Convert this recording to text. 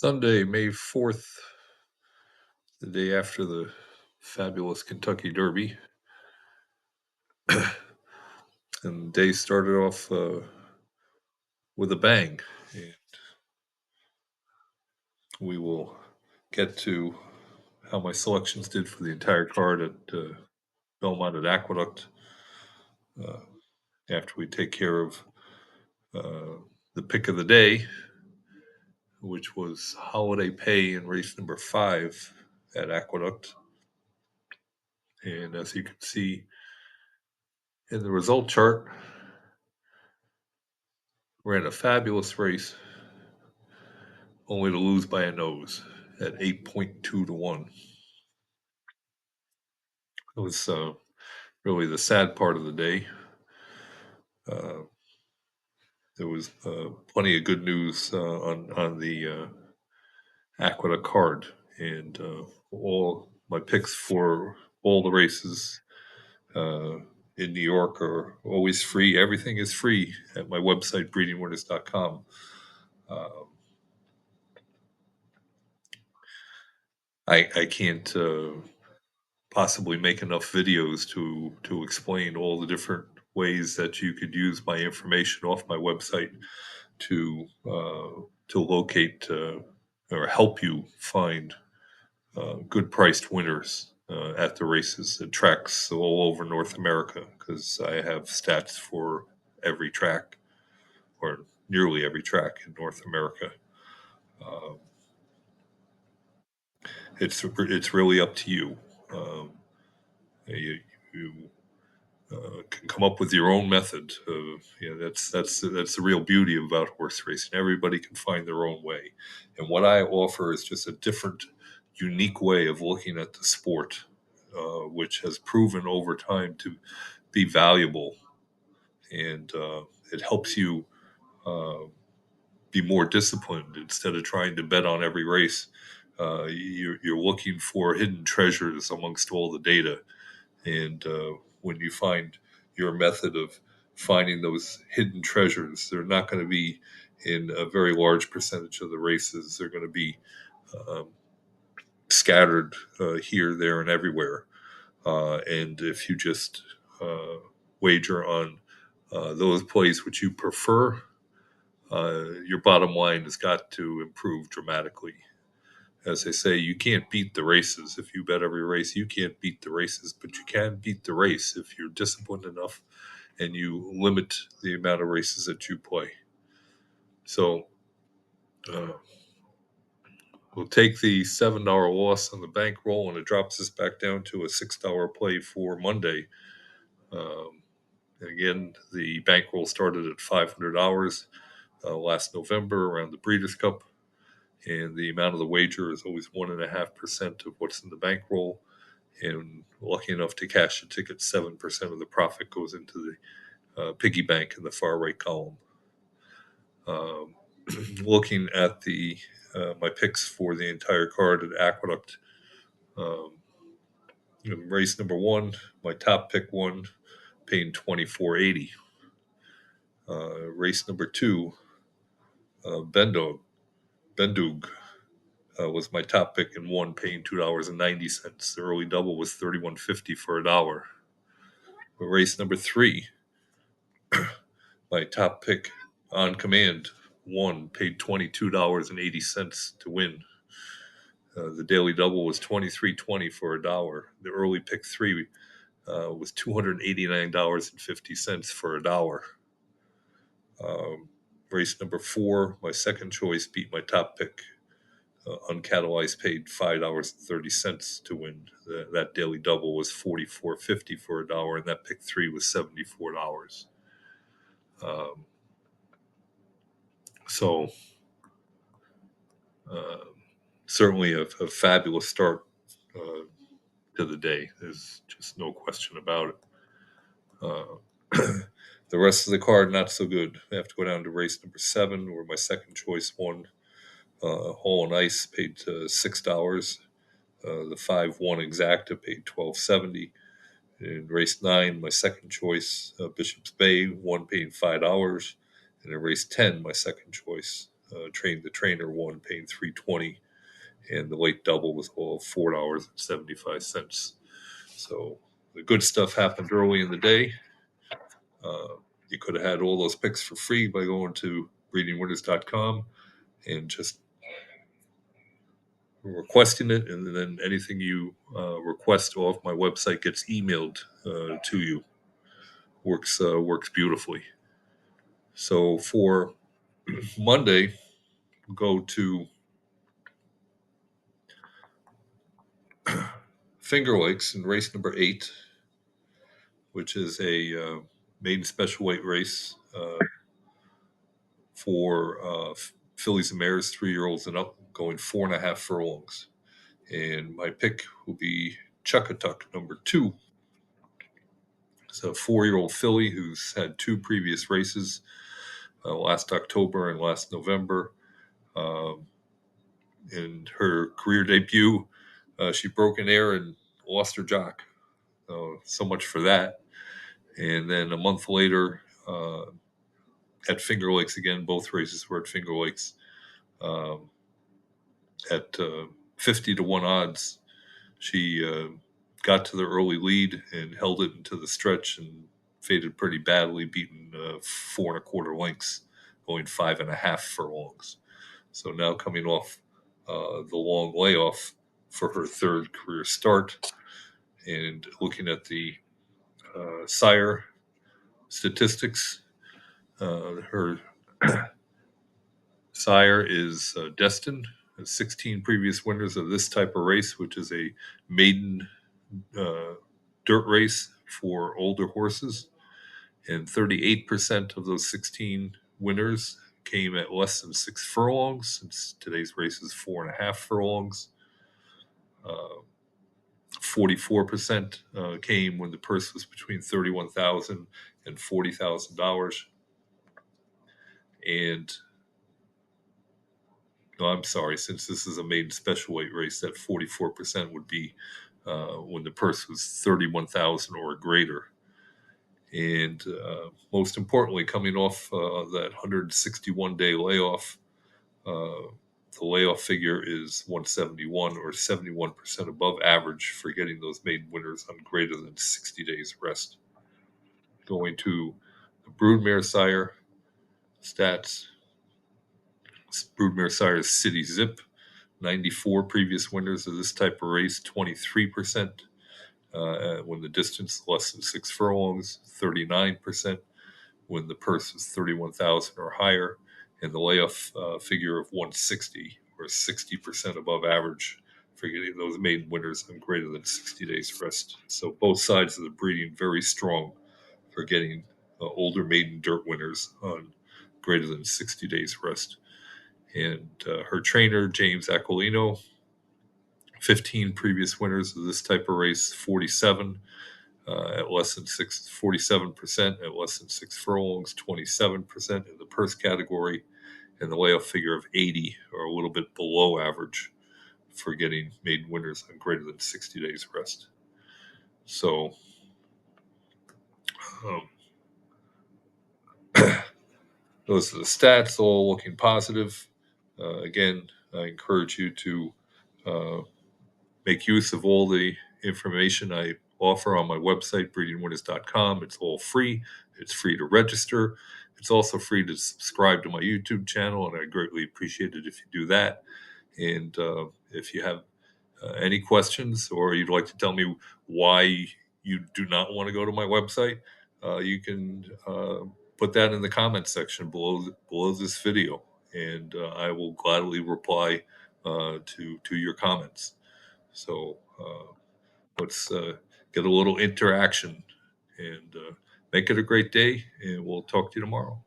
Sunday, May 4th, the day after the fabulous Kentucky Derby. And the day started off with a bang. And we will get to how my selections did for the entire card at Belmont at Aqueduct uh, after we take care of uh, the pick of the day, which was Holiday Pay in race number 5 at Aqueduct. And as you can see in the result chart, ran a fabulous race, only to lose by a nose at 8.2 to 1. It was really the sad part of the day. There was plenty of good news on the Aqueduct card, and all my picks for all the races uh, in New York are always free. Everything is free at my website, breedingwinners.com. Uh, I can't possibly make enough videos to explain all the different ways that you could use my information off my website to locate or help you find good priced winners at the races and tracks all over North America, because I have stats for every track or nearly every track in North America. Um, it's really up to you. Um, you can come up with your own method. That's the real beauty about horse racing. Everybody can find their own way, and what I offer is just a different, unique way of looking at the sport, which has proven over time to be valuable, and it helps you uh, be more disciplined instead of trying to bet on every race. You're looking for hidden treasures amongst all the data, and when you find your method of finding those hidden treasures, they're not going to be in a very large percentage of the races. They're going to be um, scattered here, there, and everywhere. And if you just uh, wager on those plays which you prefer, your bottom line has got to improve dramatically. As I say, you can't beat the races. If you bet every race, you can't beat the races, but you can beat the race if you're disciplined enough and you limit the amount of races that you play. So uh, we'll take the $7 loss on the bankroll, and it drops us back down to a $6 play for Monday. Um, and again, the bankroll started at $500 last November around the Breeders' Cup, and the amount of the wager is always 1.5% of what's in the bankroll. And lucky enough to cash the ticket, 7% of the profit goes into the piggy bank in the far right column. Um, looking at the my picks for the entire card at Aqueduct, um, race number 1, my top pick won, paying $24.80. Race number 2, Bendug was my top pick and won, paying $2.90. The early double was $31.50 for $1. Race number 3, my top pick on command won, paid $22.80 to win. The daily double was $23.20 for $1. The early pick 3 was $289.50 for $1. Um, race number 4, my second choice, beat my top pick. Uncatalyzed paid $5.30 to win. That daily double was $44.50 for $1, and that pick 3 was $74. Um, so uh, certainly a fabulous start to the day. There's just no question about it. The rest of the card, not so good. I have to go down to race number 7, where my second choice won. Hole and Ice paid $6. The 5-1 exacta paid $12.70. In race 9, my second choice, Bishop's Bay, won, paying $5. And in race 10, my second choice, train the trainer won, paying $3.20, and the late double was all $4.75. So the good stuff happened early in the day. You could have had all those picks for free by going to breedingwinners.com and just requesting it, and then anything you request off my website gets emailed to you. Works beautifully. So for Monday, go to Finger Lakes in race number 8, which is a maiden special weight race for fillies and mares, 3-year-olds and up, going 4.5 furlongs. And my pick will be Aqueduct number 2. It's a 4-year-old filly who's had 2 previous races, last October and last November. In her career debut, she broke an air and lost her jock. So much for that. And then a month later, at Finger Lakes again, both races were at Finger Lakes, at 50 to 1 odds. She got to the early lead and held it into the stretch and faded pretty badly, beaten 4.25 lengths, going 5.5 furlongs. So now coming off the long layoff for her 3rd career start, and looking at the sire statistics, her sire is destined. 16 previous winners of this type of race, which is a maiden dirt race for older horses, and 38% of those 16 winners came at less than 6 furlongs, since today's race is 4.5 furlongs. 44% came when the purse was between $31,000 and $40,000. And no, I'm sorry, since this is a maiden special weight race, that 44% would be when the purse was $31,000 or greater. And most importantly, coming off that 161-day layoff, the layoff figure is 171, or 71% above average for getting those maiden winners on greater than 60 days rest. Going to the broodmare sire stats. Broodmare sire is City Zip. 94 previous winners of this type of race, 23% when the distance less than 6 furlongs, 39% when the purse is 31,000 or higher, and the layoff figure of 160, or 60% above average for getting those maiden winners on greater than 60 days rest. So both sides of the breeding very strong for getting older maiden dirt winners on greater than 60 days rest. And her trainer, James Aquilino, 15 previous winners of this type of race, 47 at less than 47% at less than 6 furlongs, 27% in the purse category, and the layoff figure of 80, or a little bit below average for getting maiden winners on greater than 60 days rest. So those are the stats, all looking positive. Again, I encourage you to make use of all the information I offer on my website, breedingwinners.com. It's all free. It's free to register. It's also free to subscribe to my YouTube channel, and I greatly appreciate it if you do that. And if you have any questions, or you'd like to tell me why you do not want to go to my website, you can put that in the comment section below this video, and I will gladly reply to your comments. So let's get a little interaction, and make it a great day, and we'll talk to you tomorrow.